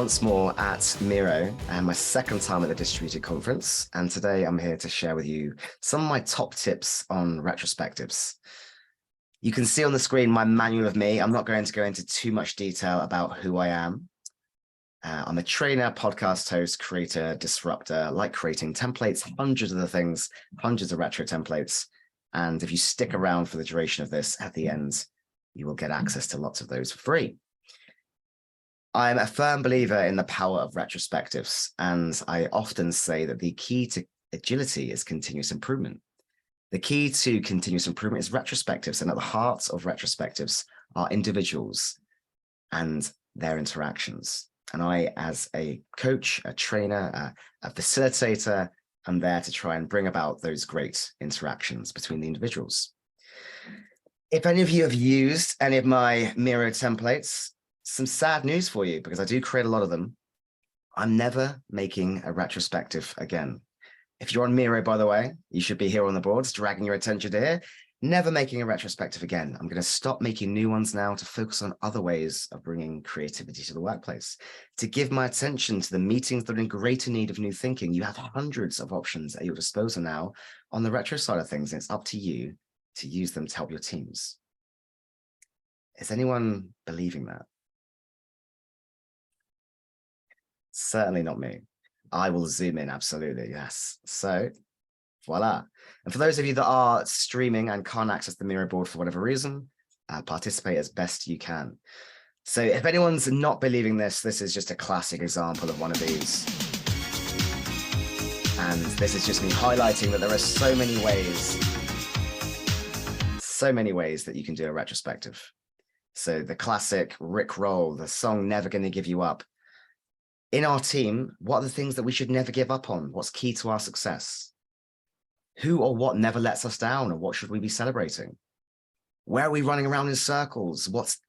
once more at Miro and my second time at the Distributed Conference. And today I'm here to share with you some of my top tips on retrospectives. You can see on the screen my manual of me. I'm not going to go into too much detail about who I am. I'm a trainer, podcast host, creator, disruptor. I like creating templates, hundreds of the things, hundreds of retro templates. And if you stick around for the duration of this, at the end, you will get access to lots of those for free. I'm a firm believer in the power of retrospectives, and I often say that the key to agility is continuous improvement. The key to continuous improvement is retrospectives, and at the heart of retrospectives are individuals and their interactions. And I, as a coach, a trainer, a facilitator, am there to try and bring about those great interactions between the individuals. If any of you have used any of my Miro templates, some sad news for you, because I do create a lot of them. I'm never making a retrospective again. If you're on Miro, by the way, you should be here on the boards, dragging your attention to here. Never making a retrospective again. I'm going to stop making new ones now to focus on other ways of bringing creativity to the workplace, to give my attention to the meetings that are in greater need of new thinking. You have hundreds of options at your disposal now on the retro side of things, and it's up to you to use them to help your teams. Is anyone believing that? Certainly not me. I will zoom in, absolutely, yes. So, voila. And for those of you that are streaming and can't access the Miro board for whatever reason, participate as best you can. So if anyone's not believing this, this is just a classic example of one of these. And this is just me highlighting that there are so many ways that you can do a retrospective. So the classic Rick Roll, the song Never Gonna Give You Up. In our team, what are the things that we should never give up on? What's key to our success? Who or what never lets us down, or what should we be celebrating? Where are we running around in circles? What's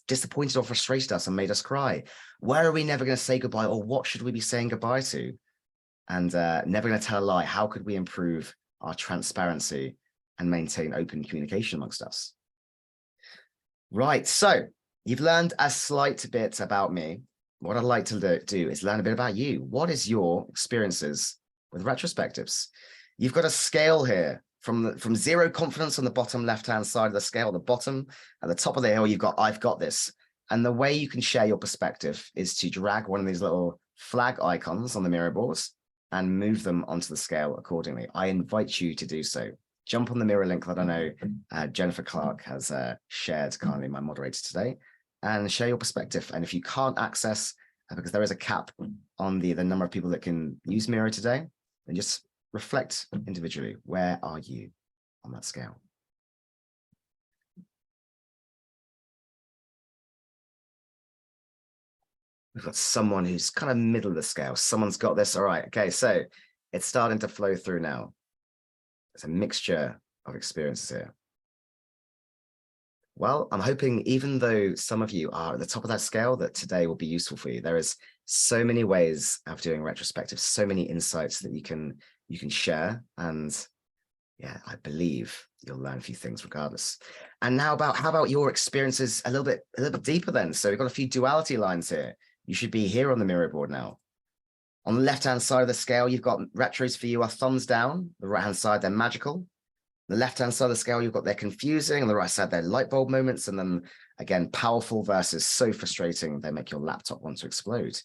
disappointed or frustrated us and made us cry? Where are we never going to say goodbye, or what should we be saying goodbye to? And never going to tell a lie. How could we improve our transparency and maintain open communication amongst us? Right, so you've learned a slight bit about me. What I'd like to do is learn a bit about you. What is your experiences with retrospectives? You've got a scale here from zero confidence on the bottom left-hand side of the scale, the bottom, at the top of the hill, you've got, I've got this. And the way you can share your perspective is to drag one of these little flag icons on the Miro boards and move them onto the scale accordingly. I invite you to do so. Jump on the Miro link that I know Jennifer Clark has shared kindly, my moderator today, and share your perspective. And if you can't access, because there is a cap on the number of people that can use Miro today, then just reflect individually. Where are you on that scale? We've got someone who's kind of middle of the scale. Someone's got this. All right. Okay. So it's starting to flow through now. It's a mixture of experiences here. Well, I'm hoping even though some of you are at the top of that scale, that today will be useful for you. There is so many ways of doing retrospective, so many insights that you can share. And yeah, I believe you'll learn a few things regardless. And now how about your experiences a little bit deeper then? So we've got a few duality lines here. You should be here on the Miro board now. On the left-hand side of the scale, you've got retros for you are thumbs down. The right-hand side, they're magical. The left-hand side of the scale, you've got they're confusing. On the right side, they're light bulb moments. And then again, powerful versus so frustrating, they make your laptop want to explode.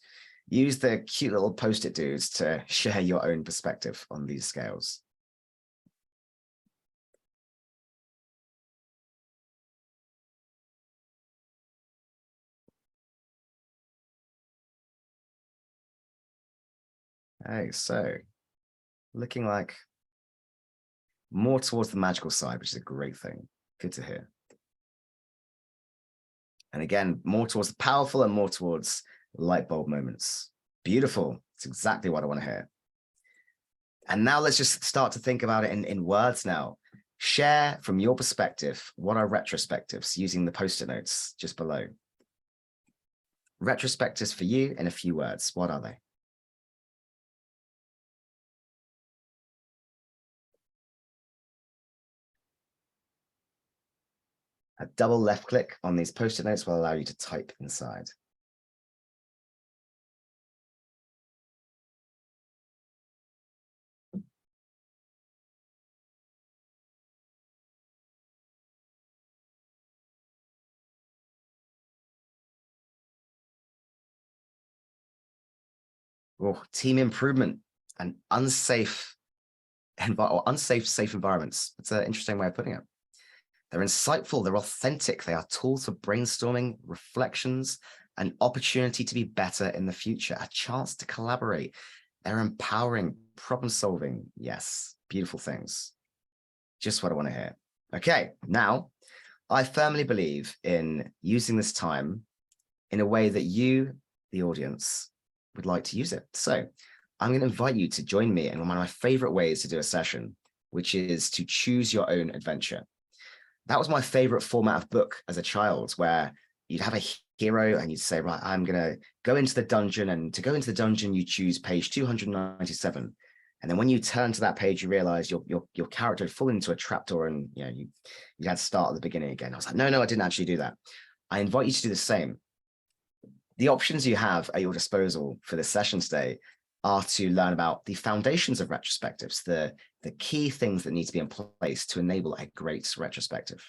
Use the cute little post-it dudes to share your own perspective on these scales. Okay, so looking like more towards the magical side, which is a great thing. Good to hear. And again, more towards the powerful and more towards light bulb moments. Beautiful. It's exactly what I want to hear. And now let's just start to think about it in words now. Share from your perspective, what are retrospectives, using the post-it notes just below. Retrospectives for you in a few words. What are they? A double left click on these post-it notes will allow you to type inside. Team improvement and unsafe safe environments. It's an interesting way of putting it. They're insightful, they're authentic, they are tools for brainstorming, reflections, an opportunity to be better in the future, a chance to collaborate. They're empowering, problem solving. Yes, beautiful things. Just what I want to hear. Okay, now I firmly believe in using this time in a way that you, the audience, would like to use it. So I'm going to invite you to join me in one of my favorite ways to do a session, which is to choose your own adventure. That was my favorite format of book as a child, where you'd have a hero and you'd say, right, I'm going to go into the dungeon. And to go into the dungeon, you choose page 297. And then when you turn to that page, you realize your character had fallen into a trapdoor, and you had to start at the beginning again. I was like, no, I didn't actually do that. I invite you to do the same. The options you have at your disposal for this session today are to learn about the foundations of retrospectives, the key things that need to be in place to enable a great retrospective.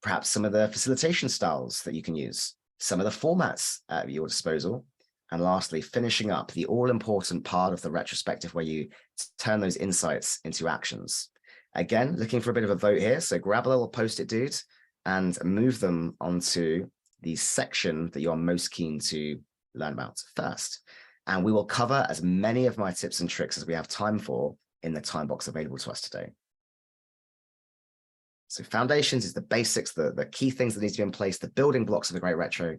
Perhaps some of the facilitation styles that you can use, some of the formats at your disposal, and lastly, finishing up the all-important part of the retrospective where you turn those insights into actions. Again, looking for a bit of a vote here, so grab a little post-it dude and move them onto the section that you're most keen to learn about first. And we will cover as many of my tips and tricks as we have time for in the time box available to us today. So foundations is the basics, the key things that need to be in place, the building blocks of a great retro.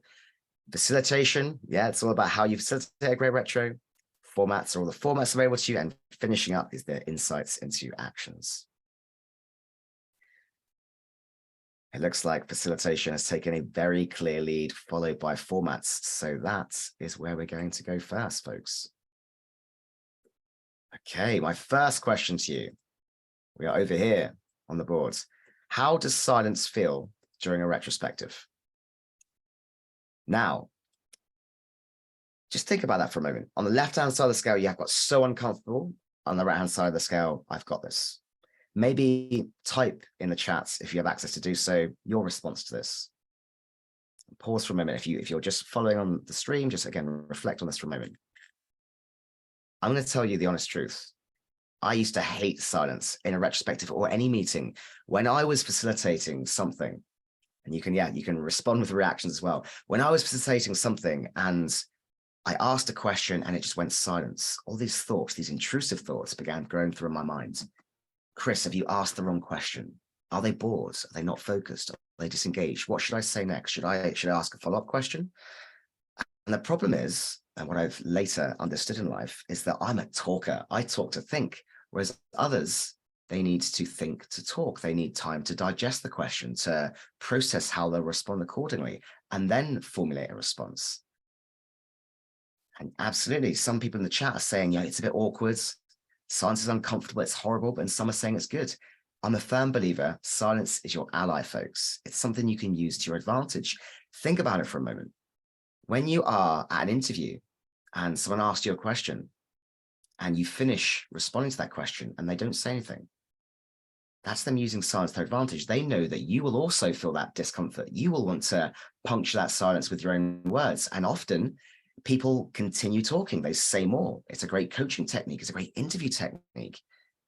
Facilitation, yeah, it's all about how you facilitate a great retro. Formats are all the formats available to you, and finishing up is the insights into actions. It looks like facilitation has taken a very clear lead, followed by formats. So that is where we're going to go first, folks. Okay, my first question to you. We are over here on the board. How does silence feel during a retrospective? Now, just think about that for a moment. On the left-hand side of the scale, you've got so uncomfortable. On the right-hand side of the scale, I've got this. Maybe type in the chats, if you have access to do so, your response to this. Pause for a moment. If you're just following on the stream, just again, reflect on this for a moment. I'm going to tell you the honest truth. I used to hate silence in a retrospective or any meeting. When I was facilitating something, and you can respond with reactions as well. When I was facilitating something and I asked a question and it just went silence, all these thoughts, these intrusive thoughts began growing through my mind. Chris, have you asked the wrong question? Are they bored? Are they not focused? Are they disengaged? What should I say next? Should I ask a follow-up question? And the problem is, and what I've later understood in life, is that I'm a talker. I talk to think, whereas others, they need to think to talk. They need time to digest the question, to process how they'll respond accordingly, and then formulate a response. And absolutely, some people in the chat are saying, yeah, it's a bit awkward. Silence is uncomfortable, it's horrible, and some are saying it's good. I'm a firm believer, silence is your ally, folks. It's something you can use to your advantage. Think about it for a moment. When you are at an interview and someone asks you a question and you finish responding to that question and they don't say anything, that's them using silence to their advantage. They know that you will also feel that discomfort. You will want to puncture that silence with your own words. And often people continue talking. They say more. It's a great coaching technique. It's a great interview technique.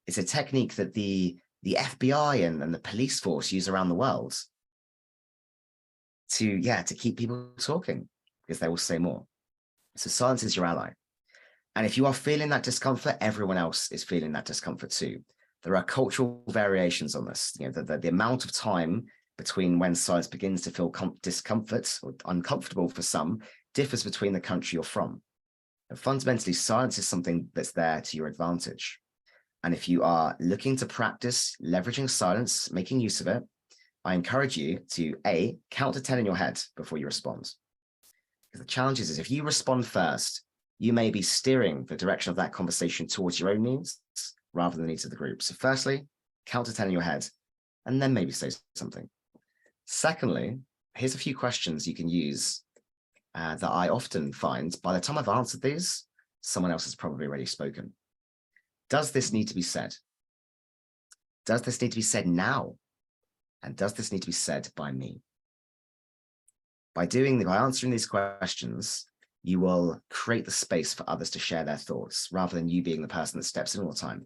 It's a technique that the FBI and the police force use around the world to keep people talking, because they will say more. So silence is your ally. And if you are feeling that discomfort, everyone else is feeling that discomfort too. There are cultural variations on this. The amount of time between when silence begins to feel discomfort or uncomfortable for some differs between the country you're from. And fundamentally, silence is something that's there to your advantage. And if you are looking to practice leveraging silence, making use of it, I encourage you to A, count to 10 in your head before you respond. Because the challenge is if you respond first, you may be steering the direction of that conversation towards your own needs rather than the needs of the group. So firstly, count to 10 in your head, and then maybe say something. Secondly, here's a few questions you can use that I often find by the time I've answered these, someone else has probably already spoken. Does this need to be said? Does this need to be said now? And does this need to be said by me? By answering these questions, You will create the space for others to share their thoughts rather than you being the person that steps in all the time.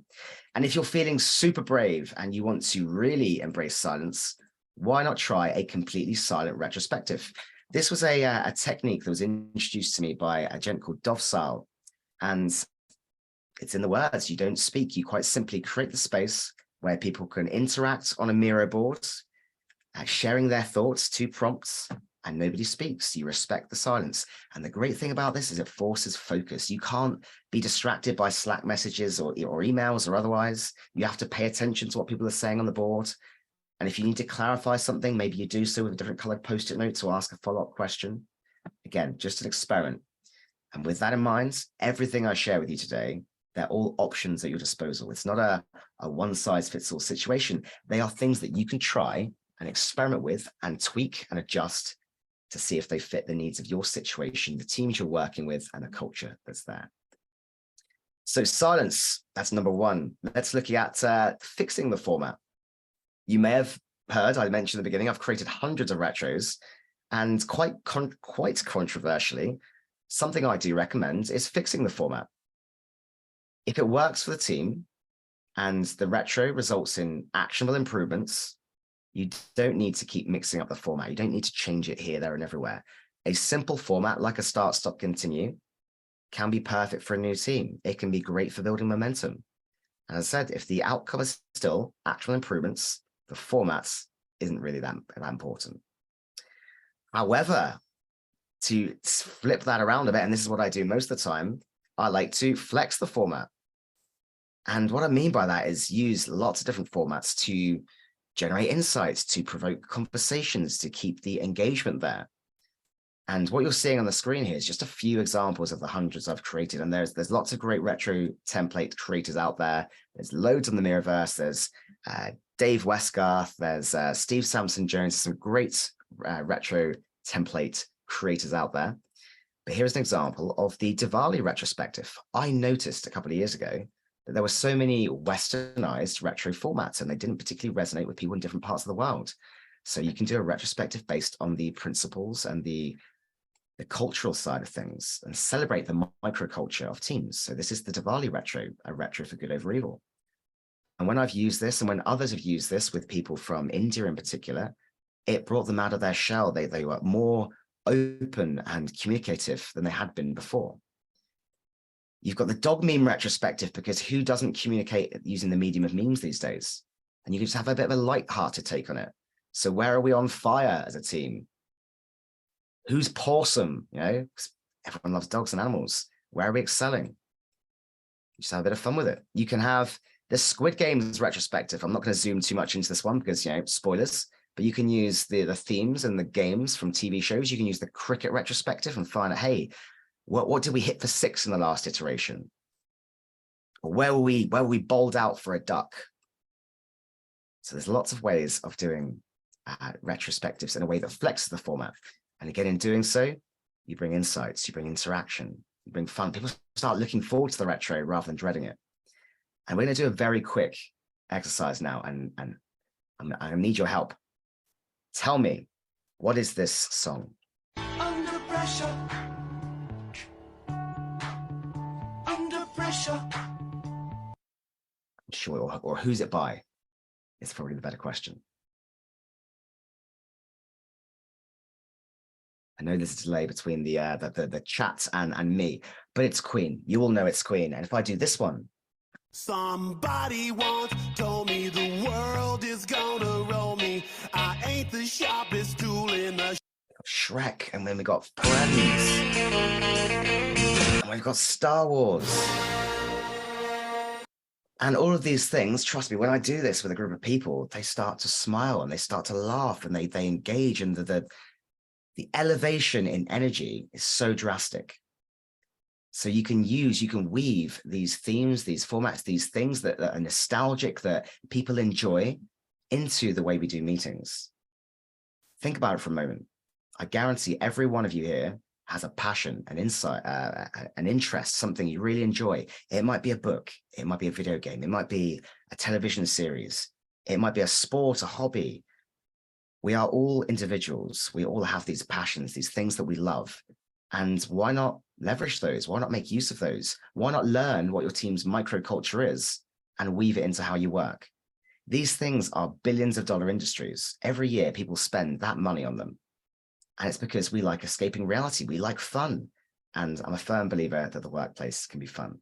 And if you're feeling super brave and you want to really embrace silence, why not try a completely silent retrospective? This was a technique that was introduced to me by a gent called Dovsal, and it's in the words. You don't speak. You quite simply create the space where people can interact on a Miro board, sharing their thoughts, 2 prompts, and nobody speaks. You respect the silence. And the great thing about this is it forces focus. You can't be distracted by Slack messages or emails or otherwise. You have to pay attention to what people are saying on the board. And if you need to clarify something, maybe you do so with a different colored Post-it note to ask a follow-up question. Again, just an experiment. And with that in mind, everything I share with you today, they're all options at your disposal. It's not a one-size-fits-all situation. They are things that you can try and experiment with and tweak and adjust to see if they fit the needs of your situation, the teams you're working with, and the culture that's there. So silence, that's number 1. Let's look at fixing the format. You may have heard, I mentioned at the beginning, I've created hundreds of retros, and quite controversially, something I do recommend is fixing the format. If it works for the team and the retro results in actionable improvements, you don't need to keep mixing up the format. You don't need to change it here, there, and everywhere. A simple format like a start, stop, continue can be perfect for a new team. It can be great for building momentum. And as I said, if the outcome is still actual improvements, the format isn't really that important. However, to flip that around a bit, and this is what I do most of the time, I like to flex the format. And what I mean by that is use lots of different formats to generate insights, to provoke conversations, to keep the engagement there. And what you're seeing on the screen here is just a few examples of the hundreds I've created. And there's lots of great retro template creators out there. There's loads on the Miroverse. There's Dave Westgarth. There's Steve Sampson-Jones. Some great retro template creators out there. But here's an example of the Diwali retrospective. I noticed a couple of years ago that there were so many westernized retro formats, and they didn't particularly resonate with people in different parts of the world. So you can do a retrospective based on the principles and the cultural side of things and celebrate the microculture of teams. So this is the Diwali retro, a retro for good over evil. And when I've used this, and when others have used this with people from India in particular, it brought them out of their shell. They were more open and communicative than they had been before. You've got the dog meme retrospective, because who doesn't communicate using the medium of memes these days? And you can just have a bit of a light-hearted take on it. So where are we on fire as a team? Who's pawsome? You know, everyone loves dogs and animals. Where are we excelling? Just have a bit of fun with it. You can have the Squid Games retrospective. I'm not going to zoom too much into this one because, you know, spoilers, but you can use the themes and the games from TV shows. You can use the cricket retrospective and find out, hey, what did we hit for 6 in the last iteration? Or where were we bowled out for a duck? So there's lots of ways of doing retrospectives in a way that flexes the format. And again, in doing so, you bring insights, you bring interaction, you bring fun. People start looking forward to the retro rather than dreading it. And we're going to do a very quick exercise now, and I'm going to need your help. Tell me, what is this song? Under pressure. Under pressure. Sure, or who's it by? It's probably the better question. I know there's a delay between the chat and me, but it's Queen. You all know it's Queen. And if I do this one. Somebody once told me the world is gonna roll me. I ain't the sharpest tool in the Shrek, and then we got Friends. And we've got Star Wars. And all of these things, trust me, when I do this with a group of people, they start to smile and they start to laugh and they engage, and the elevation in energy is so drastic. So you can weave these themes, these formats, these things that are nostalgic, that people enjoy, into the way we do meetings. Think about it for a moment. I guarantee every one of you here has a passion, an insight, an interest, something you really enjoy. It might be a book, it might be a video game, it might be a television series, it might be a sport, a hobby. We are all individuals. We all have these passions, these things that we love. And why not leverage those? Why not make use of those? Why not learn what your team's microculture is and weave it into how you work? These things are billions of dollar industries. Every year, people spend that money on them. And it's because we like escaping reality. We like fun. And I'm a firm believer that the workplace can be fun.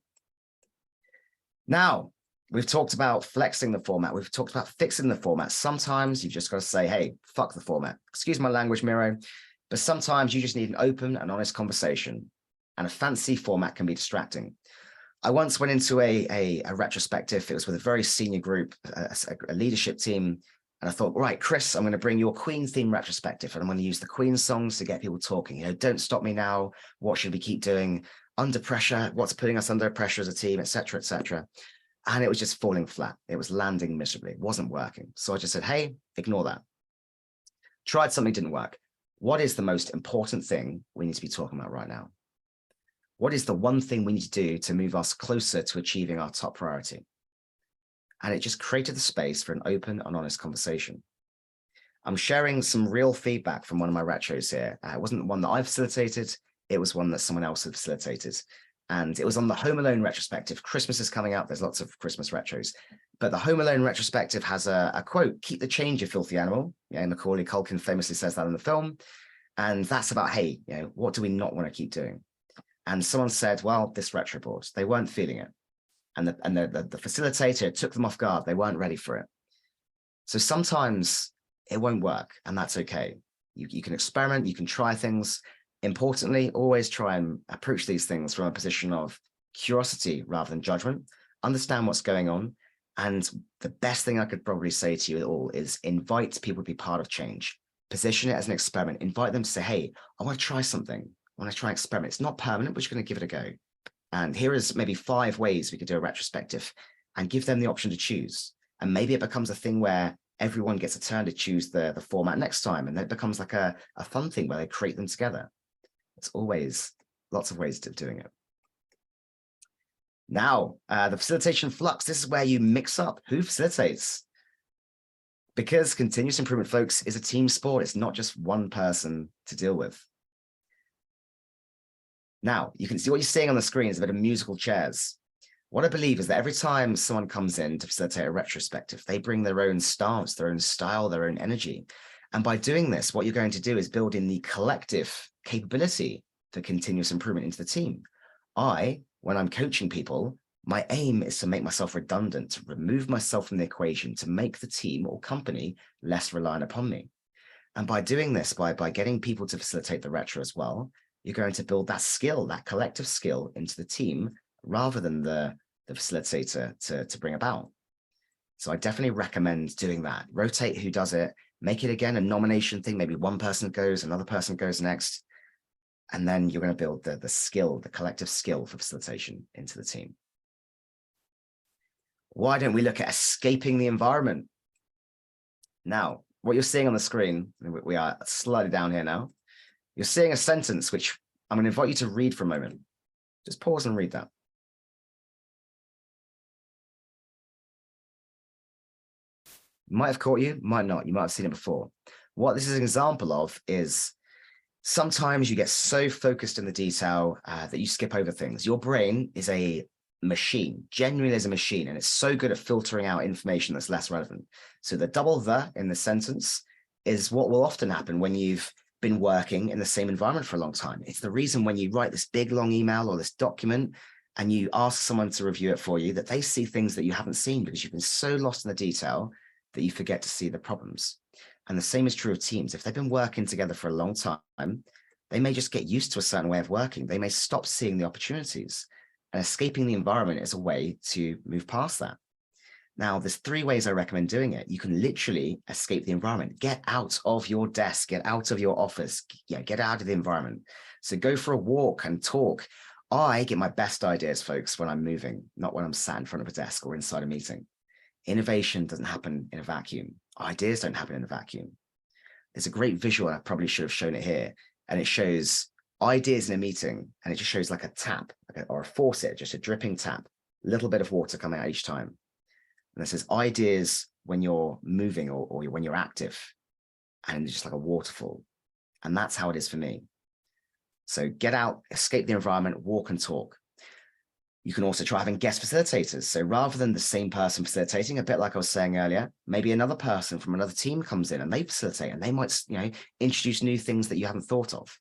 Now, we've talked about flexing the format. We've talked about fixing the format. Sometimes you've just got to say, hey, fuck the format. Excuse my language, Miro. But sometimes you just need an open and honest conversation. And a fancy format can be distracting. I once went into a retrospective. It was with a very senior group, a leadership team. And I thought, right, Chris, I'm going to bring your Queen theme retrospective. And I'm going to use the Queen songs to get people talking. You know, Don't Stop Me Now. What should we keep doing? Under pressure. What's putting us under pressure as a team, et cetera, et cetera. And it was just falling flat. It was landing miserably. It wasn't working. So I just said, hey, ignore that. Tried something, didn't work. What is the most important thing we need to be talking about right now? What is the one thing we need to do to move us closer to achieving our top priority? And it just created the space for an open and honest conversation. I'm sharing some real feedback from one of my retros here. It wasn't one that I facilitated. It was one that someone else had facilitated. And it was on the Home Alone retrospective. Christmas is coming up. There's lots of Christmas retros. But the Home Alone retrospective has a quote, keep the change, you filthy animal. Yeah, Macaulay Culkin famously says that in the film. And that's about, hey, you know, what do we not want to keep doing? And someone said, well, this retro board, they weren't feeling it. And the facilitator took them off guard. They weren't ready for it. So sometimes it won't work, and that's okay. You can experiment, you can try things. Importantly, always try and approach these things from a position of curiosity rather than judgment. Understand what's going on. And the best thing I could probably say to you all is invite people to be part of change. Position it as an experiment. Invite them to say, hey, I want to try something. I want to try and experiment. It's not permanent, but you're going to give it a go. And here is maybe 5 ways we could do a retrospective and give them the option to choose. And maybe it becomes a thing where everyone gets a turn to choose the format next time. And then it becomes like a fun thing where they create them together. It's always lots of ways of doing it. Now, the facilitation flux, this is where you mix up who facilitates. Because continuous improvement, folks, is a team sport. It's not just one person to deal with. Now, you can see what you're seeing on the screen is a bit of musical chairs. What I believe is that every time someone comes in to facilitate a retrospective, they bring their own stance, their own style, their own energy. And by doing this, what you're going to do is build in the collective capability for continuous improvement into the team. When I'm coaching people, my aim is to make myself redundant, to remove myself from the equation, to make the team or company less reliant upon me. And by doing this, by getting people to facilitate the retro as well, you're going to build that skill, that collective skill into the team rather than the facilitator to bring about. So I definitely recommend doing that. Rotate who does it, make it again a nomination thing. Maybe one person goes, another person goes next. And then you're going to build the skill, the collective skill for facilitation into the team. Why don't we look at escaping the environment? Now, what you're seeing on the screen, we are slightly down here now. You're seeing a sentence, which I'm going to invite you to read for a moment. Just pause and read that. Might have caught you, might not. You might have seen it before. What this is an example of is sometimes you get so focused in the detail that you skip over things. Your brain is a machine, genuinely is a machine, and it's so good at filtering out information that's less relevant. So the double "the" in the sentence is what will often happen when you've been working in the same environment for a long time. It's the reason when you write this big, long email or this document and you ask someone to review it for you, that they see things that you haven't seen because you've been so lost in the detail that you forget to see the problems. And the same is true of teams. If they've been working together for a long time, they may just get used to a certain way of working. They may stop seeing the opportunities. And escaping the environment is a way to move past that. Now, there's 3 ways I recommend doing it. You can literally escape the environment. Get out of your desk, get out of your office, get out of the environment. So go for a walk and talk. I get my best ideas, folks, when I'm moving, not when I'm sat in front of a desk or inside a meeting. Innovation doesn't happen in a vacuum. Ideas don't happen in a vacuum. There's a great visual, I probably should have shown it here, and it shows ideas in a meeting, and it just shows like a tap or a faucet, just a dripping tap, a little bit of water coming out each time. And it says ideas when you're moving or when you're active, and it's just like a waterfall. And that's how it is for me. So get out, escape the environment, walk and talk. You can also try having guest facilitators. So rather than the same person facilitating, a bit like I was saying earlier, maybe another person from another team comes in and they facilitate, and they might, introduce new things that you haven't thought of.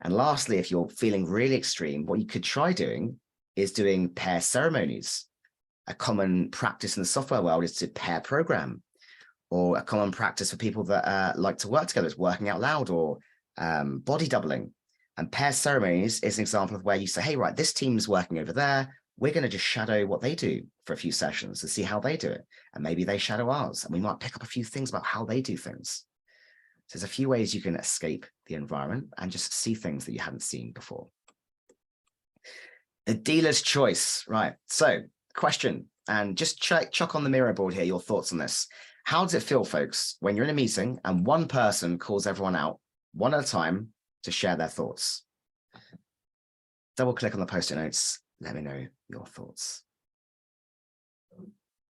And lastly, if you're feeling really extreme, what you could try doing is doing pair ceremonies. A common practice in the software world is to pair program, or a common practice for people that like to work together is working out loud, or body doubling. And pair ceremonies is an example of where you say, hey, right, this team's working over there. We're going to just shadow what they do for a few sessions and see how they do it. And maybe they shadow ours, and we might pick up a few things about how they do things. So there's a few ways you can escape the environment and just see things that you hadn't seen before. The dealer's choice, right? So question, and just chuck on the Miro board here your thoughts on this. How does it feel, folks, when you're in a meeting and one person calls everyone out one at a time to share their thoughts? Double click on the post-it notes. Let me know your thoughts.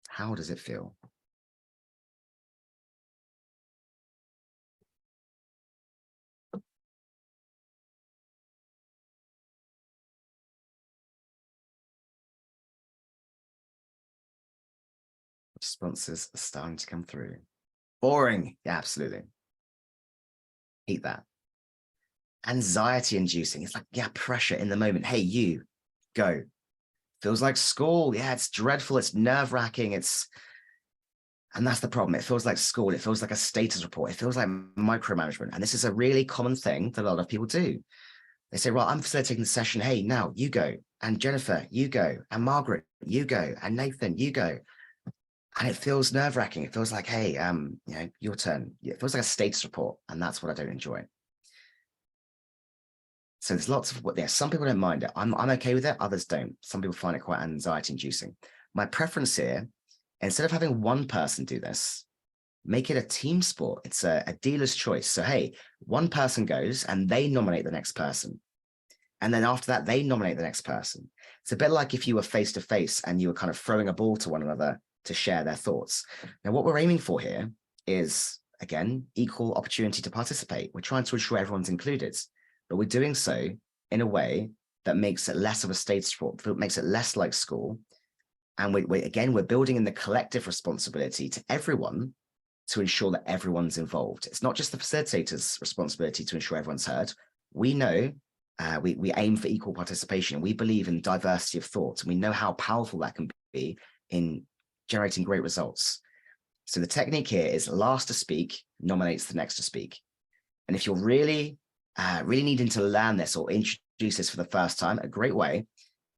How does it feel? Responses are starting to come through. Boring. Yeah, absolutely. Hate that. Anxiety inducing. It's like, yeah, pressure in the moment. Hey, you go. Feels like school. Yeah, it's dreadful. It's nerve wracking. And that's the problem. It feels like school. It feels like a status report. It feels like micromanagement. And this is a really common thing that a lot of people do. They say, well, I'm facilitating the session. Hey, now you go. And Jennifer, you go. And Margaret, you go. And Nathan, you go. And it feels nerve wracking. It feels like, hey, your turn. It feels like a status report. And that's what I don't enjoy. So there's lots of what there. Some people don't mind it. I'm okay with it. Others don't. Some people find it quite anxiety inducing. My preference here, instead of having one person do this, make it a team sport. It's a dealer's choice. So, hey, one person goes and they nominate the next person. And then after that, they nominate the next person. It's a bit like if you were face to face and you were kind of throwing a ball to one another to share their thoughts. Now, what we're aiming for here is, again, equal opportunity to participate. We're trying to ensure everyone's included, but we're doing so in a way that makes it less of a status sport, makes it less like school. And we're building in the collective responsibility to everyone to ensure that everyone's involved. It's not just the facilitator's responsibility to ensure everyone's heard. We know we aim for equal participation. We believe in diversity of thought, and we know how powerful that can be in generating great results. So the technique here is last to speak nominates the next to speak. And if you're really needing to learn this or introduce this for the first time, a great way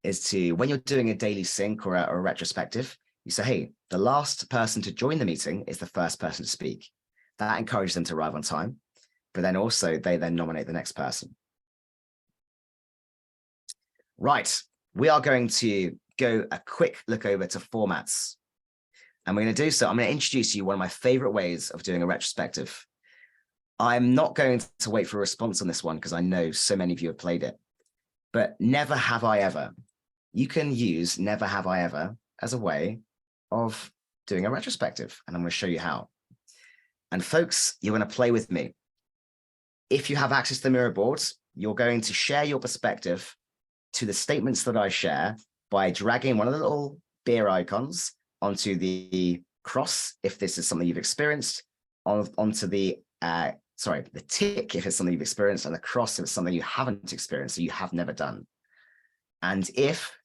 is to, when you're doing a daily sync or a retrospective, you say, hey, the last person to join the meeting is the first person to speak. That encourages them to arrive on time, but then also they then nominate the next person. Right, we are going to go a quick look over to formats. And we're going to do so. I'm going to introduce you one of my favorite ways of doing a retrospective. I'm not going to wait for a response on this one because I know so many of you have played it. But never have I ever. You can use never have I ever as a way of doing a retrospective. And I'm going to show you how. And folks, you're going to play with me. If you have access to the Miro boards, you're going to share your perspective to the statements that I share by dragging one of the little beer icons onto the cross, if this is something you've experienced, onto the tick, if it's something you've experienced, and the cross if it's something you haven't experienced, so you have never done. And if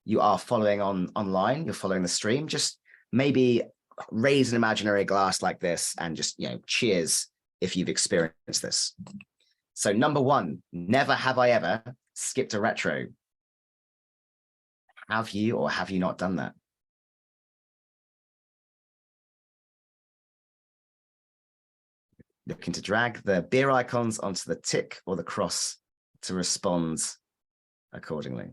you are following online, you're following the stream, just maybe raise an imaginary glass like this and just, cheers if you've experienced this. So number one, never have I ever skipped a retro. Have you or have you not done that? Looking to drag the beer icons onto the tick or the cross to respond accordingly.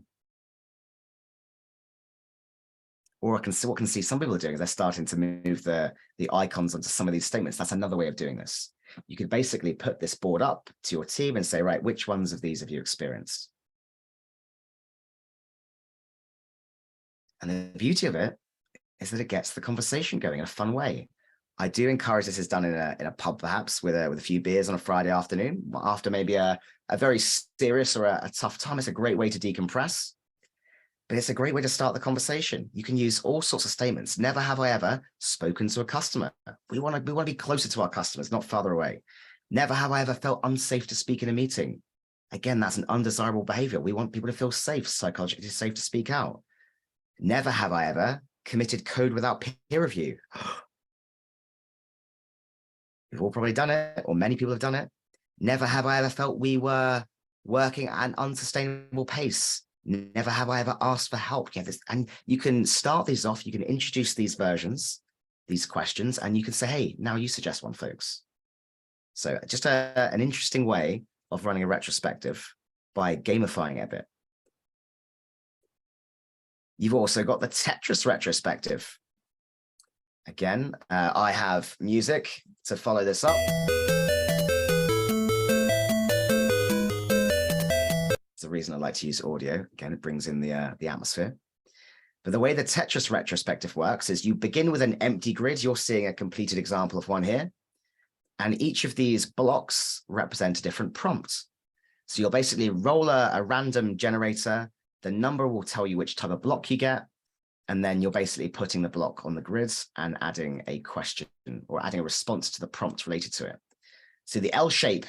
Or I can see some people are doing is they're starting to move the icons onto some of these statements. That's another way of doing this. You could basically put this board up to your team and say, right, which ones of these have you experienced? And the beauty of it is that it gets the conversation going in a fun way. I do encourage this is done in a pub, perhaps with a few beers on a Friday afternoon after maybe a very serious or a tough time. It's a great way to decompress, but it's a great way to start the conversation. You can use all sorts of statements. Never have I ever spoken to a customer. We want to be closer to our customers, not farther away. Never have I ever felt unsafe to speak in a meeting. Again, that's an undesirable behavior. We want people to feel safe, psychologically safe to speak out. Never have I ever committed code without peer review. We've all probably done it, or many people have done it. Never have I ever felt we were working at an unsustainable pace. Never have I ever asked for help. And you can start these off. You can introduce these versions, these questions, and you can say, hey, now you suggest one, folks. So just an interesting way of running a retrospective by gamifying it a bit. You've also got the Tetris retrospective. Again, I have music to follow this up. It's the reason I like to use audio. Again, it brings in the atmosphere. But the way the Tetris retrospective works is you begin with an empty grid. You're seeing a completed example of one here. And each of these blocks represent a different prompt. So you'll basically roll a random generator. The number will tell you which type of block you get. And then you're basically putting the block on the grid and adding a question or adding a response to the prompt related to it. So the L shape,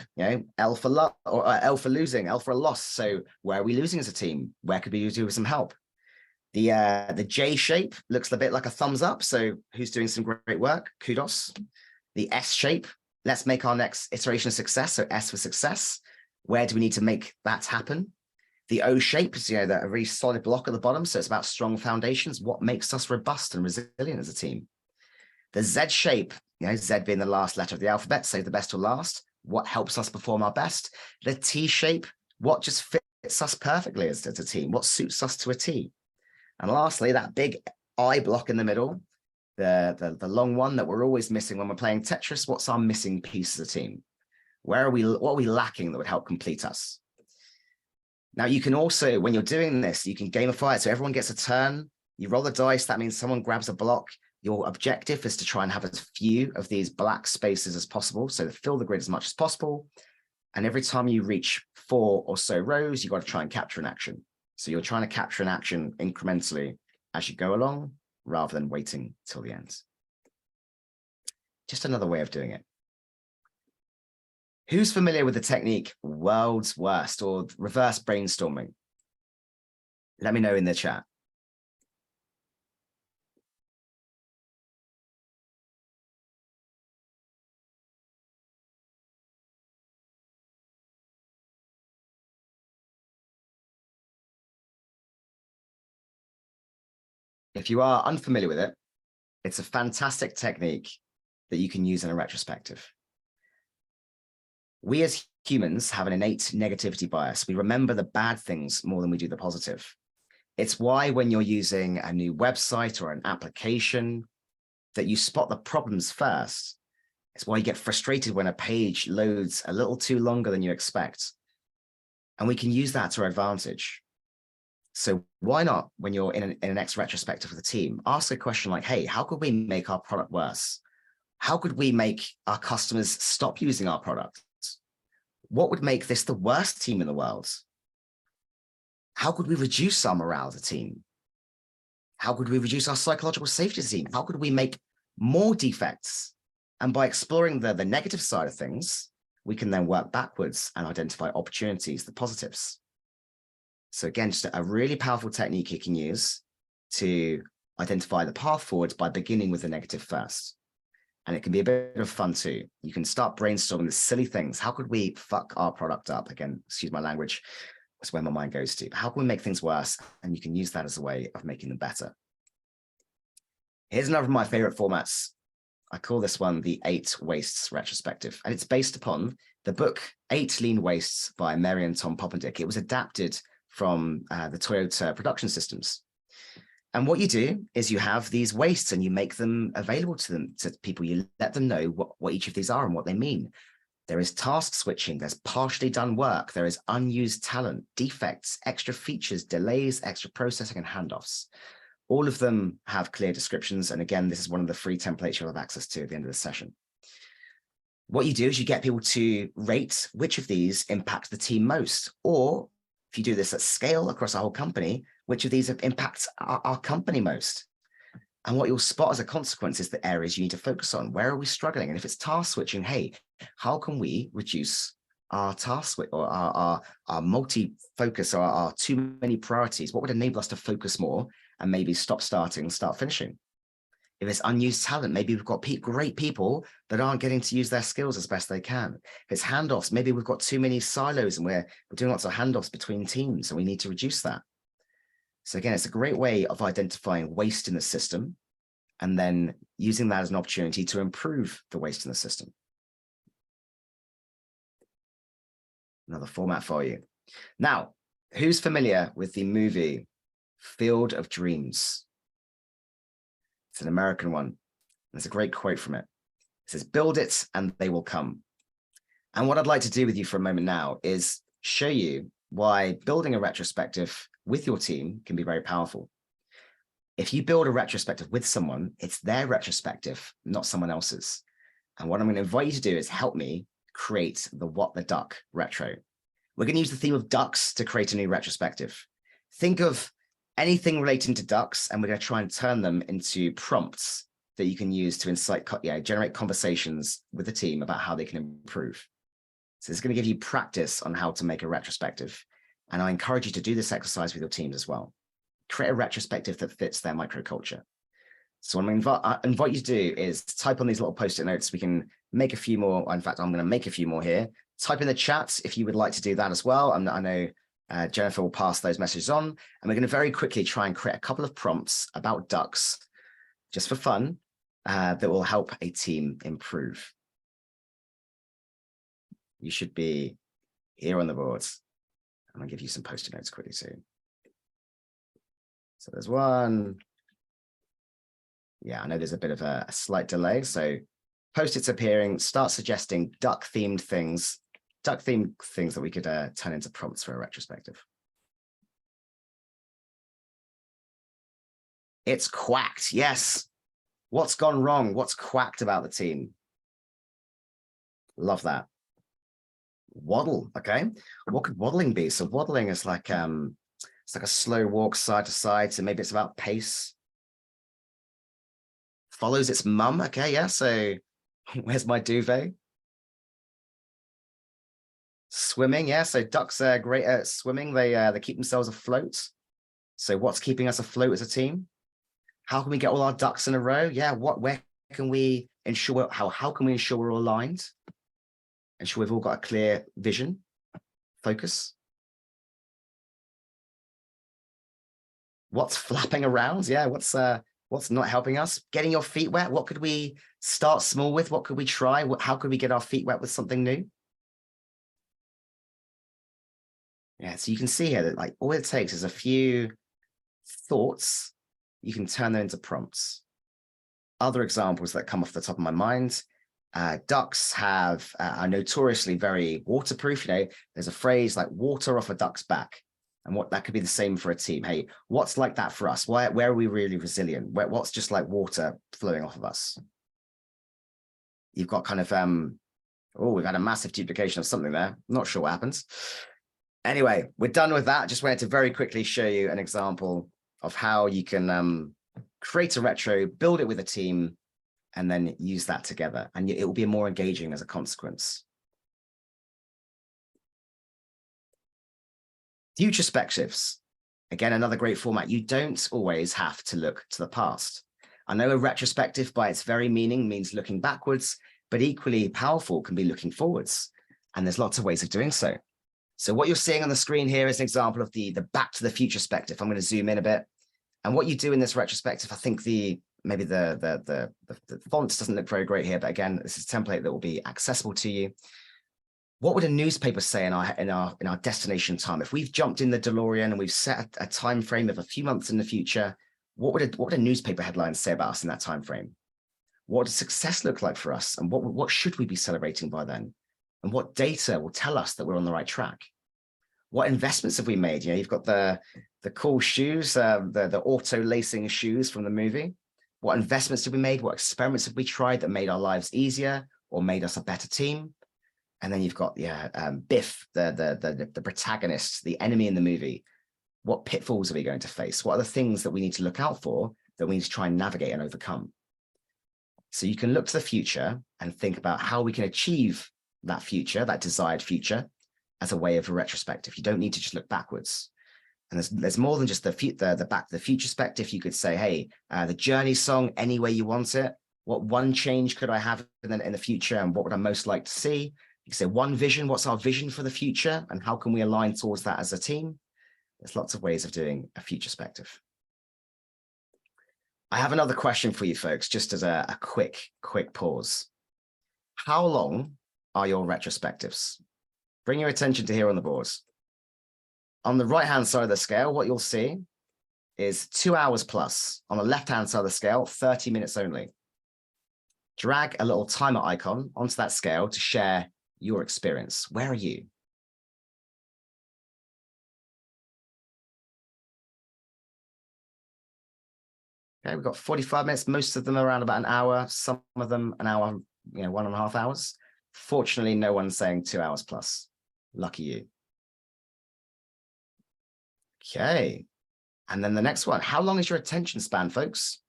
L for L for losing, L for a loss. So where are we losing as a team? Where could we do with some help? The J shape looks a bit like a thumbs up. So who's doing some great work? Kudos. The S shape, let's make our next iteration a success. So S for success. Where do we need to make that happen? The O shape is, a really solid block at the bottom. So it's about strong foundations. What makes us robust and resilient as a team? The Z shape, Z being the last letter of the alphabet, save the best till last. What helps us perform our best? The T shape, what just fits us perfectly as a team? What suits us to a T? And lastly, that big I block in the middle, the long one that we're always missing when we're playing Tetris. What's our missing piece as a team? What are we lacking that would help complete us? Now, you can also, when you're doing this, you can gamify it. So everyone gets a turn. You roll the dice. That means someone grabs a block. Your objective is to try and have as few of these black spaces as possible. So fill the grid as much as possible. And every time you reach 4 or so rows, you've got to try and capture an action. So you're trying to capture an action incrementally as you go along, rather than waiting till the end. Just another way of doing it. Who's familiar with the technique world's worst or reverse brainstorming? Let me know in the chat. If you are unfamiliar with it, it's a fantastic technique that you can use in a retrospective. We as humans have an innate negativity bias. We remember the bad things more than we do the positive. It's why when you're using a new website or an application that you spot the problems first. It's why you get frustrated when a page loads a little too longer than you expect. And we can use that to our advantage. So why not, when you're in an next retrospective with the team, ask a question like, hey, how could we make our product worse? How could we make our customers stop using our products? What would make this the worst team in the world? How could we reduce our morale as a team? How could we reduce our psychological safety as a team? How could we make more defects? And by exploring the negative side of things, we can then work backwards and identify opportunities, the positives. So again, just a really powerful technique you can use to identify the path forward by beginning with the negative first. And it can be a bit of fun too. You can start brainstorming the silly things. How could we fuck our product up? Again, excuse my language. That's where my mind goes to. But how can we make things worse? And you can use that as a way of making them better. Here's another of my favorite formats. I call this one the 8 Wastes Retrospective. And it's based upon the book 8 Lean Wastes by Mary and Tom Poppendick. It was adapted from the Toyota production systems. And what you do is you have these wastes and you make them available to people. You let them know what each of these are and what they mean. There is task switching, there's partially done work, there is unused talent, defects, extra features, delays, extra processing, and handoffs. All of them have clear descriptions. And again, this is one of the free templates you'll have access to at the end of the session. What you do is you get people to rate which of these impact the team most, or if you do this at scale across a whole company, which of these impacts our company most. And what you'll spot as a consequence is the areas you need to focus on. Where are we struggling? And if it's task switching, hey, how can we reduce our task or our multi-focus or our too many priorities? What would enable us to focus more and maybe stop starting, start finishing? If it's unused talent, maybe we've got great people that aren't getting to use their skills as best they can. If it's handoffs, maybe we've got too many silos and we're doing lots of handoffs between teams and we need to reduce that. So again, it's a great way of identifying waste in the system and then using that as an opportunity to improve the waste in the system. Another format for you. Now, who's familiar with the movie Field of Dreams? It's an American one. There's a great quote from it. It says, "Build it and they will come." And what I'd like to do with you for a moment now is show you why building a retrospective with your team can be very powerful. If you build a retrospective with someone, it's their retrospective, not someone else's. And what I'm going to invite you to do is help me create the What the Duck retro. We're going to use the theme of ducks to create a new retrospective. Think of anything relating to ducks, and we're going to try and turn them into prompts that you can use to generate conversations with the team about how they can improve. So it's going to give you practice on how to make a retrospective. And I encourage you to do this exercise with your teams as well. Create a retrospective that fits their microculture. So what I invite you to do is type on these little post-it notes. We can make a few more. In fact, I'm going to make a few more here. Type in the chat if you would like to do that as well. And I know Jennifer will pass those messages on. And we're going to very quickly try and create a couple of prompts about ducks, just for fun, that will help a team improve. You should be here on the boards. I'm going to give you some post-it notes quickly too. So there's one. Yeah, I know there's a bit of a slight delay. So post-its appearing, start suggesting duck-themed things that we could turn into prompts for a retrospective. It's quacked. Yes. What's gone wrong? What's quacked about the team? Love that. Waddle. Okay. What could waddling be? So waddling is like it's like a slow walk side to side. So maybe it's about pace. Follows its mum. Okay. Yeah. So where's my duvet? Swimming. Yeah. So ducks are great at swimming. They keep themselves afloat. So what's keeping us afloat as a team? How can we get all our ducks in a row? Yeah. Where can we ensure, how can we ensure we're all aligned? Ensure we've all got a clear vision, focus. What's flapping around? Yeah. What's not helping us? Getting your feet wet. What could we start small with? What could we try? How could we get our feet wet with something new? Yeah, so you can see here that like all it takes is a few thoughts. You can turn them into prompts. Other examples that come off the top of my mind, ducks are notoriously very waterproof. You know, there's a phrase like water off a duck's back. And what that could be the same for a team. Hey, what's like that for us? Where are we really resilient? What's just like water flowing off of us? You've got kind of, oh, we've had a massive duplication of something there. Not sure what happens. Anyway, we're done with that. Just wanted to very quickly show you an example of how you can create a retro, build it with a team, and then use that together. And it will be more engaging as a consequence. Futurespectives. Again, another great format. You don't always have to look to the past. I know a retrospective by its very meaning means looking backwards, but equally powerful can be looking forwards. And there's lots of ways of doing so. So what you're seeing on the screen here is an example of the Back to the Future perspective. I'm going to zoom in a bit. And what you do in this retrospective, I think maybe the font doesn't look very great here, but again, this is a template that will be accessible to you. What would a newspaper say in our destination time? If we've jumped in the DeLorean and we've set a time frame of a few months in the future, what would a newspaper headline say about us in that time frame? What does success look like for us? And what should we be celebrating by then? And what data will tell us that we're on the right track? What investments have we made? You know, you've got the cool shoes, the auto lacing shoes from the movie. What investments did we make? What experiments have we tried that made our lives easier or made us a better team? And then you've got Biff, the protagonist, the enemy in the movie. What pitfalls are we going to face? What are the things that we need to look out for that we need to try and navigate and overcome? So you can look to the future and think about how we can achieve that future, that desired future, as a way of a retrospective. You don't need to just look backwards. And there's more than just the back to the future perspective. You could say, hey, the Journey song, Any Way You Want It. What one change could I have in the future, and what would I most like to see? You could say one vision. What's our vision for the future, and how can we align towards that as a team? There's lots of ways of doing a future perspective. I have another question for you folks, just as a quick pause. How long are your retrospectives? Bring your attention to here on the boards. On the right-hand side of the scale, what you'll see is 2 hours plus. On the left-hand side of the scale, 30 minutes only. Drag a little timer icon onto that scale to share your experience. Where are you? Okay, we've got 45 minutes, most of them around about an hour, some of them an hour, 1.5 hours. Fortunately, no one's saying 2 hours plus. Lucky you. Okay, and then the next one. How long is your attention span, folks?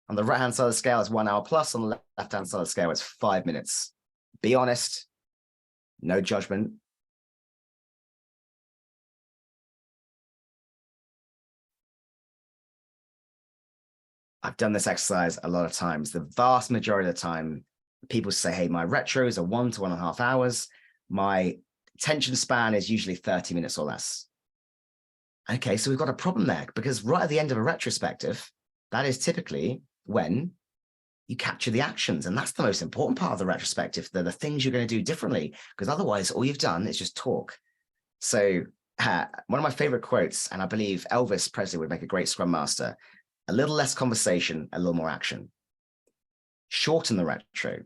On the right-hand side of the scale, it's 1 hour plus. On the left-hand side of the scale, it's 5 minutes. Be honest, no judgment. I've done this exercise a lot of times. The vast majority of the time, people say, hey, my retros are 1 to 1.5 hours. My attention span is usually 30 minutes or less. Okay, so we've got a problem there, because right at the end of a retrospective, that is typically when you capture the actions. And that's the most important part of the retrospective. They're the things you're going to do differently, because otherwise all you've done is just talk. So one of my favorite quotes, and I believe Elvis Presley would make a great Scrum Master, a little less conversation, a little more action. Shorten the retro.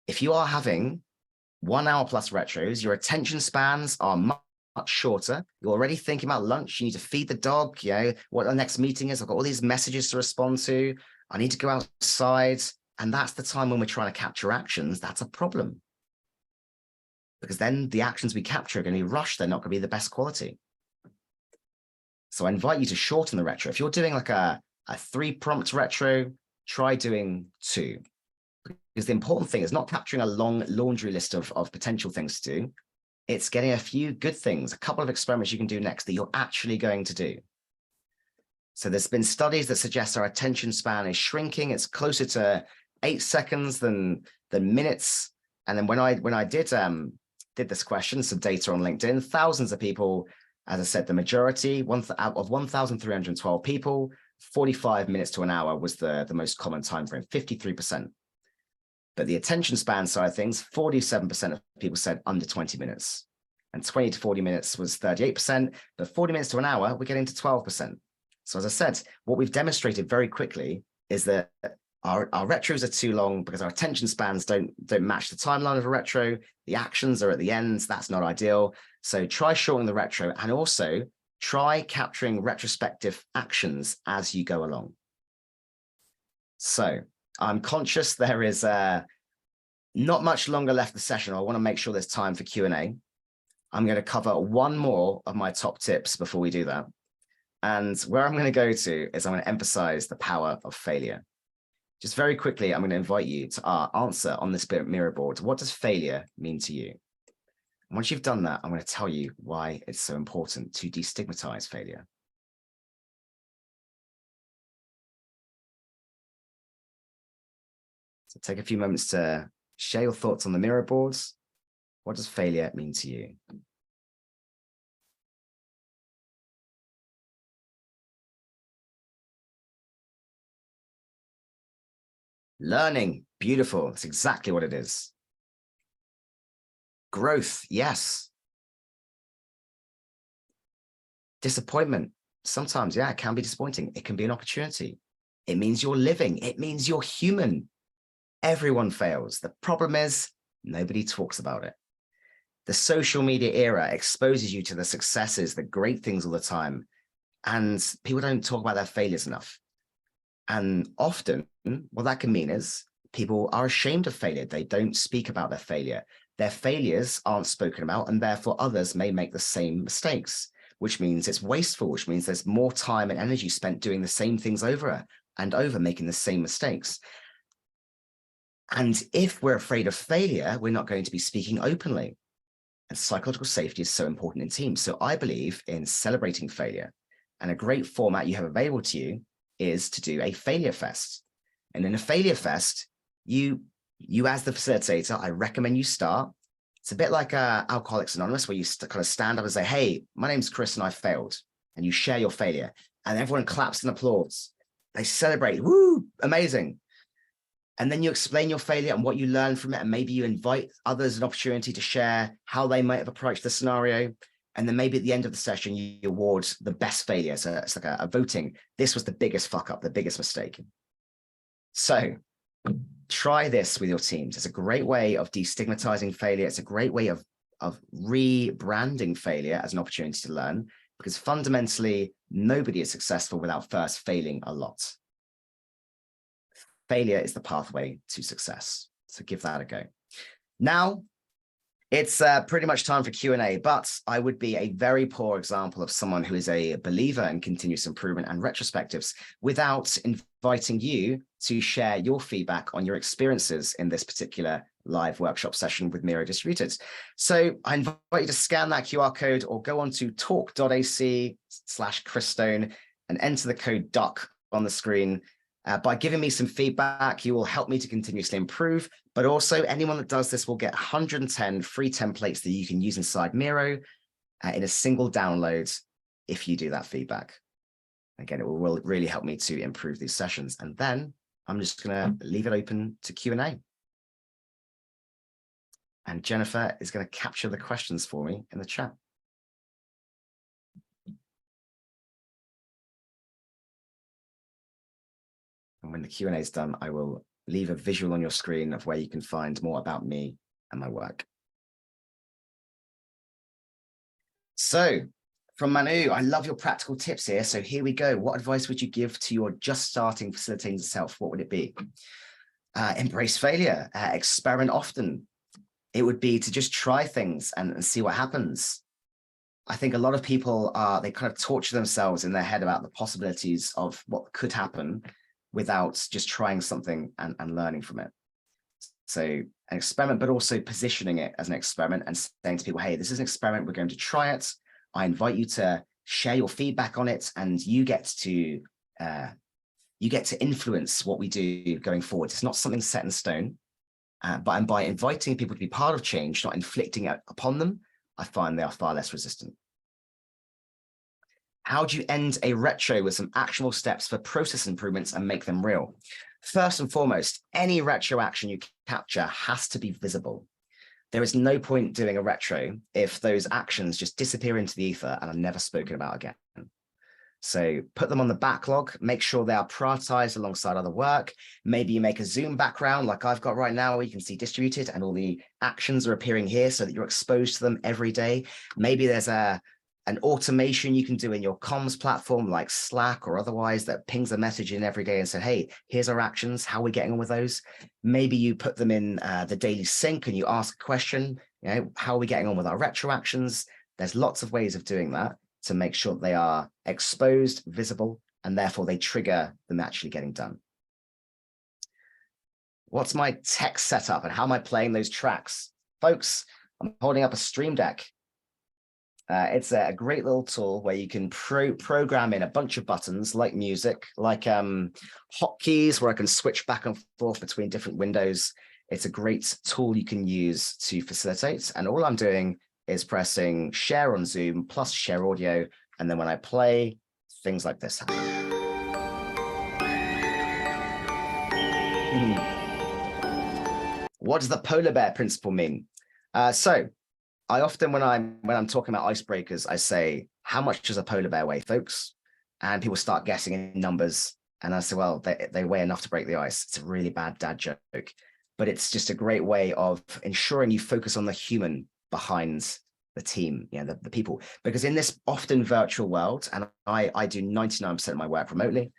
If you are having 1 hour plus retros, your attention spans are much shorter. You're already thinking about lunch. You need to feed the dog, what the next meeting is. I've got all these messages to respond to. I need to go outside. And that's the time when we're trying to capture actions. That's a problem. Because then the actions we capture are going to be rushed. They're not going to be the best quality. So I invite you to shorten the retro. If you're doing like a 3-prompt retro, try doing 2. Because the important thing is not capturing a long laundry list of potential things to do. It's getting a few good things, a couple of experiments you can do next that you're actually going to do. So there's been studies that suggest our attention span is shrinking. It's closer to 8 seconds than minutes. And then when I did this question, some data on LinkedIn, thousands of people, as I said, the majority, out of 1,312 people, 45 minutes to an hour was the most common time frame, 53%. But the attention span side of things, 47% of people said under 20 minutes. And 20 to 40 minutes was 38%, but 40 minutes to an hour, we're getting to 12%. So as I said, what we've demonstrated very quickly is that our retros are too long because our attention spans don't match the timeline of a retro. The actions are at the ends. That's not ideal. So try shortening the retro, and also try capturing retrospective actions as you go along. So I'm conscious there is not much longer left of the session. I want to make sure there's time for Q&A. I'm going to cover one more of my top tips before we do that. And where I'm going to go to is I'm going to emphasize the power of failure. Just very quickly, I'm going to invite you to answer on this mirror board. What does failure mean to you? And once you've done that, I'm going to tell you why it's so important to destigmatize failure. So take a few moments to share your thoughts on the mirror boards. What does failure mean to you? Learning, beautiful. That's exactly what it is. Growth, yes. Disappointment, sometimes, yeah, it can be disappointing. It can be an opportunity. It means you're living. It means you're human. Everyone fails. The problem is nobody talks about it. The social media era exposes you to the successes, the great things all the time. And people don't talk about their failures enough. And often what that can mean is people are ashamed of failure. They don't speak about their failure. Their failures aren't spoken about, and therefore others may make the same mistakes, which means it's wasteful, which means there's more time and energy spent doing the same things over and over, making the same mistakes. And if we're afraid of failure, we're not going to be speaking openly. And psychological safety is so important in teams. So I believe in celebrating failure. And a great format you have available to you is to do a failure fest. And in a failure fest, you as the facilitator, I recommend you start. It's a bit like Alcoholics Anonymous, where you kind of stand up and say, hey, my name's Chris and I failed. And you share your failure. And everyone claps and applauds. They celebrate, woo, amazing. And then you explain your failure and what you learned from it. And maybe you invite others an opportunity to share how they might have approached the scenario. And then maybe at the end of the session, you award the best failure. So it's like a voting. This was the biggest fuck up, the biggest mistake. So try this with your teams. It's a great way of destigmatizing failure. It's a great way of rebranding failure as an opportunity to learn, because fundamentally, nobody is successful without first failing a lot. Failure is the pathway to success. So give that a go. Now, it's pretty much time for Q&A, but I would be a very poor example of someone who is a believer in continuous improvement and retrospectives without inviting you to share your feedback on your experiences in this particular live workshop session with Miro Distributed. So I invite you to scan that QR code or go on to talk.ac/Chrisstone and enter the code DUCK on the screen. By giving me some feedback, you will help me to continuously improve, but also anyone that does this will get 110 free templates that you can use inside Miro in a single download if you do that feedback. Again, it will really help me to improve these sessions. And then I'm just going to leave it open to Q&A. And Jennifer is going to capture the questions for me in the chat. And when the Q&A is done, I will leave a visual on your screen of where you can find more about me and my work. So from Manu, I love your practical tips here. So here we go. What advice would you give to your just starting facilitating self? What would it be? Embrace failure, experiment often. It would be to just try things and see what happens. I think a lot of people they kind of torture themselves in their head about the possibilities of what could happen without just trying something and learning from it. So an experiment, but also positioning it as an experiment and saying to people, hey, this is an experiment. We're going to try it. I invite you to share your feedback on it, and you get to influence what we do going forward. It's not something set in stone, but by inviting people to be part of change, not inflicting it upon them, I find they are far less resistant. How do you end a retro with some actionable steps for process improvements and make them real? First and foremost, any retro action you capture has to be visible. There is no point doing a retro if those actions just disappear into the ether and are never spoken about again. So put them on the backlog, make sure they are prioritized alongside other work. Maybe you make a Zoom background like I've got right now, where you can see distributed and all the actions are appearing here so that you're exposed to them every day. Maybe there's an automation you can do in your comms platform like Slack or otherwise that pings a message in every day and said, hey, here's our actions. How are we getting on with those? Maybe you put them in the daily sync and you ask a question, how are we getting on with our retro actions? There's lots of ways of doing that to make sure they are exposed, visible, and therefore they trigger them actually getting done. What's my tech setup and how am I playing those tracks? Folks, I'm holding up a Stream Deck. It's a great little tool where you can program in a bunch of buttons like music, like hotkeys where I can switch back and forth between different windows. It's a great tool you can use to facilitate. And all I'm doing is pressing share on Zoom plus share audio. And then when I play, things like this happen. What does the polar bear principle mean? So I often, when I'm talking about icebreakers, I say, how much does a polar bear weigh, folks? And people start guessing in numbers. And I say, well, they weigh enough to break the ice. It's a really bad dad joke, but it's just a great way of ensuring you focus on the human behind the team, the people, because in this often virtual world, and I do 99% of my work remotely,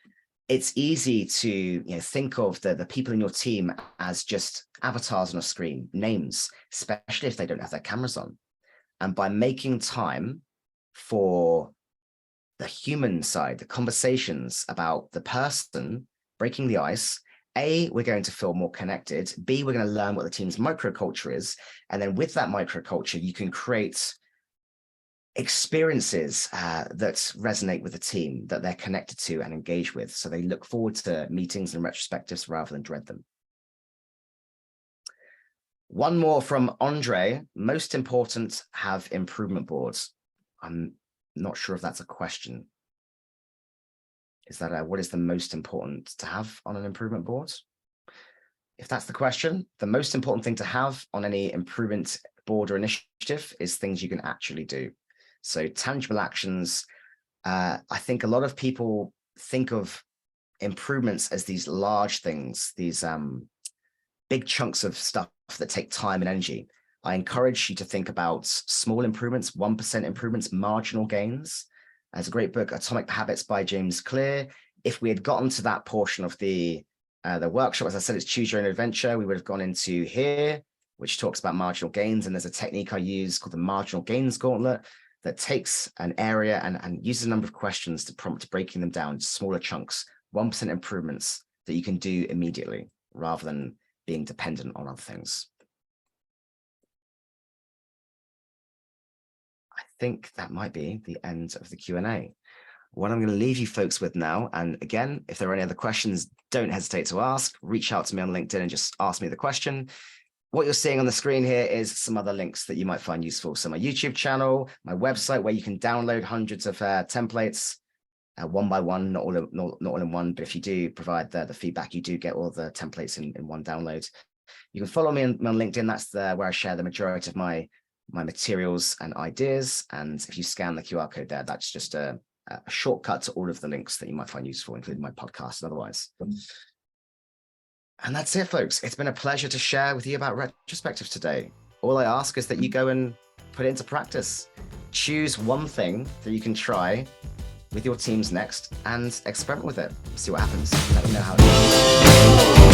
it's easy to think of the people in your team as just avatars on a screen, names, especially if they don't have their cameras on. And by making time for the human side, the conversations about the person, breaking the ice, A, we're going to feel more connected. B, we're going to learn what the team's microculture is. And then with that microculture, you can create experiences that resonate with the team, that they're connected to and engage with. So they look forward to meetings and retrospectives rather than dread them. One more from Andre. Most important, have improvement boards. I'm not sure if that's a question. Is that what is the most important to have on an improvement board? If that's the question, the most important thing to have on any improvement board or initiative is things you can actually do. So tangible actions. I think a lot of people think of improvements as these large things, these big chunks of stuff that take time and energy. I encourage you to think about small improvements, 1% improvements, marginal gains. There's a great book, Atomic Habits by James Clear. If we had gotten to that portion of the workshop, as I said, it's choose your own adventure, we would have gone into here, which talks about marginal gains. And there's a technique I use called the marginal gains gauntlet that takes an area and uses a number of questions to prompt breaking them down to smaller chunks, 1% improvements that you can do immediately rather than being dependent on other things. I think that might be the end of the Q&A. What I'm going to leave you folks with now, and again, if there are any other questions, don't hesitate to ask. Reach out to me on LinkedIn and just ask me the question. What you're seeing on the screen here is some other links that you might find useful. So my YouTube channel, my website, where you can download hundreds of templates one by one, not all in one, but if you do provide the feedback, you do get all the templates in one download. You can follow me on LinkedIn. That's where I share the majority of my materials and ideas. And if you scan the QR code there, that's just a shortcut to all of the links that you might find useful, including my podcast and otherwise. And that's it, folks. It's been a pleasure to share with you about retrospectives today. All I ask is that you go and put it into practice. Choose one thing that you can try with your teams next and experiment with it. See what happens. Let me know how it goes.